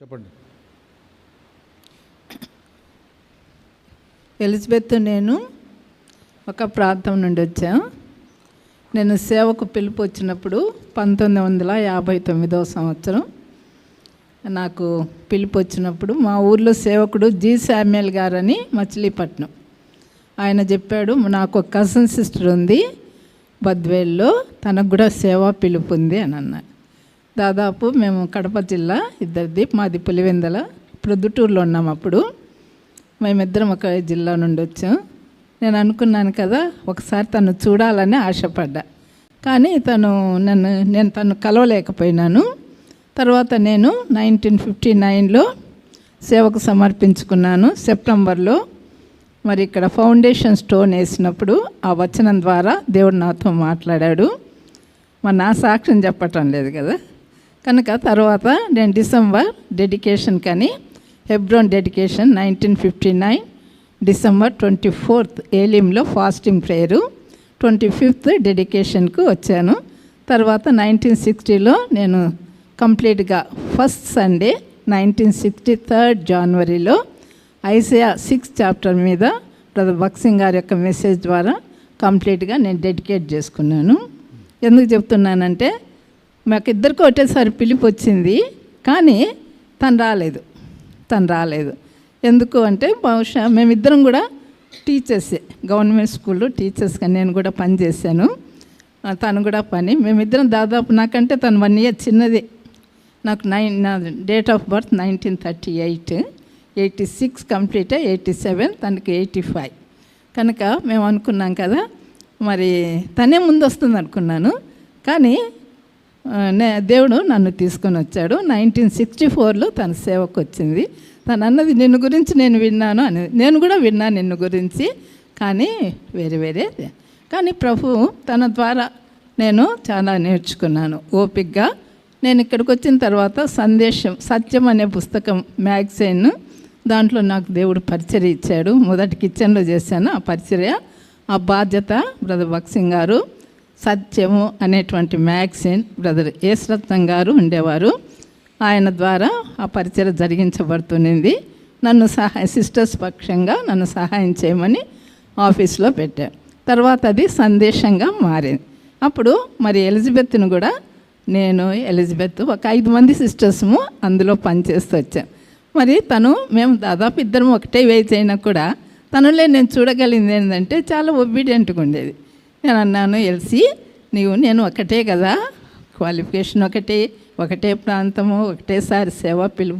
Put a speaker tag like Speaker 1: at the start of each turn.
Speaker 1: చెప్పండి.
Speaker 2: ఎలిజబెత్, నేను ఒక ప్రాంతం నుండి వచ్చాను. నేను సేవకు పిలుపు వచ్చినప్పుడు 1959వ సంవత్సరం నాకు పిలుపు వచ్చినప్పుడు మా ఊర్లో సేవకుడు జి శామ్యుల్ గారని మచిలీపట్నం ఆయన చెప్పాడు, నాకు ఒక కజిన్ సిస్టర్ ఉంది బద్వేల్లో, తనకు కూడా సేవా పిలుపు ఉంది అని అన్నారు. దాదాపు మేము కడప జిల్లా ఇద్దరిది, మాది పులివెందల, ప్రొద్దుటూరులో ఉన్నాం. అప్పుడు మేమిద్దరం ఒక జిల్లా నుండి వచ్చాం. నేను అనుకున్నాను కదా, ఒకసారి తను చూడాలని ఆశపడ్డా, కానీ నేను తను కలవలేకపోయినాను. తర్వాత నేను 1959లో సేవకు సమర్పించుకున్నాను సెప్టెంబర్లో. మరి ఇక్కడ ఫౌండేషన్ స్టోన్ వేసినప్పుడు ఆ వచనం ద్వారా దేవుడు నాతో మాట్లాడాడు. మరి నా సాక్ష్యం చెప్పటం లేదు కదా, కనుక తర్వాత నేను డిసెంబర్ డెడికేషన్ కానీ Hebron dedication 1959 December 24 ఏలింలో fasting prayer, 25th డెడికేషన్కు వచ్చాను. తర్వాత 1960లో నేను కంప్లీట్గా ఫస్ట్ సండే 1963 జనవరిలో ఐజయా 6 చాప్టర్ మీద బ్రదర్ బక్సింగ్ గారి యొక్క మెసేజ్ ద్వారా కంప్లీట్గా నేను డెడికేట్ చేసుకున్నాను. ఎందుకు చెప్తున్నానంటే, మాకిద్దరికి ఒకటేసారి పిలుపు వచ్చింది, కానీ తను రాలేదు. ఎందుకు అంటే, బహుశా మేమిద్దరం కూడా టీచర్సే, గవర్నమెంట్ స్కూల్లో టీచర్స్గా నేను కూడా పనిచేశాను, తను కూడా మేమిద్దరం దాదాపు, నాకంటే తను 1 year చిన్నది. నా డేట్ ఆఫ్ బర్త్ 1938, 86 కంప్లీట్, 87, తనకి 85. కనుక మేము అనుకున్నాం కదా, మరి తనే ముందు వస్తుంది అనుకున్నాను, కానీ దేవుడు నన్ను తీసుకొని వచ్చాడు. 1964లో తన సేవకు వచ్చింది. తను అన్నది, నిన్ను గురించి నేను విన్నాను అని. నేను కూడా విన్నాను నిన్ను గురించి, కానీ వేరే. కానీ ప్రభు తన ద్వారా నేను చాలా నేర్చుకున్నాను ఓపికగా. నేను ఇక్కడికి వచ్చిన తర్వాత సత్యం అనే పుస్తకం మ్యాగజైన్, దాంట్లో నాకు దేవుడు పరిచర్య ఇచ్చాడు. మొదటి కిచెన్లో చేశాను ఆ పరిచర్య. ఆ బాధ్యత బ్రదర్ బక్సింగ్ గారు, సత్యము అనేటువంటి మ్యాగజైన్ బ్రదర్ ఏశ్రత్నం గారు ఉండేవారు. ఆయన ద్వారా ఆ పరిచర్య జరిగించబడుతున్నది. నన్ను సిస్టర్స్ పక్షంగా నన్ను సహాయం చేయమని ఆఫీస్లో పెట్టారు. తర్వాత అది సందేశంగా మారింది. అప్పుడు మరి ఎలిజబెత్ను కూడా ఎలిజబెత్ ఒక 5 మంది సిస్టర్స్ము అందులో పనిచేస్తూ వచ్చాం. మరి మేము దాదాపు ఇద్దరం ఒకటే వేజ్ అయినా కూడా తనలో నేను చూడగలిగింది ఏంటంటే, చాలా ఒబీడియంట్గా ఉండేది. నేను అన్నాను, ఎల్సి నేను ఒకటే కదా, క్వాలిఫికేషన్ ఒకటే ప్రాంతము, ఒకటేసారి సేవా పిలుపు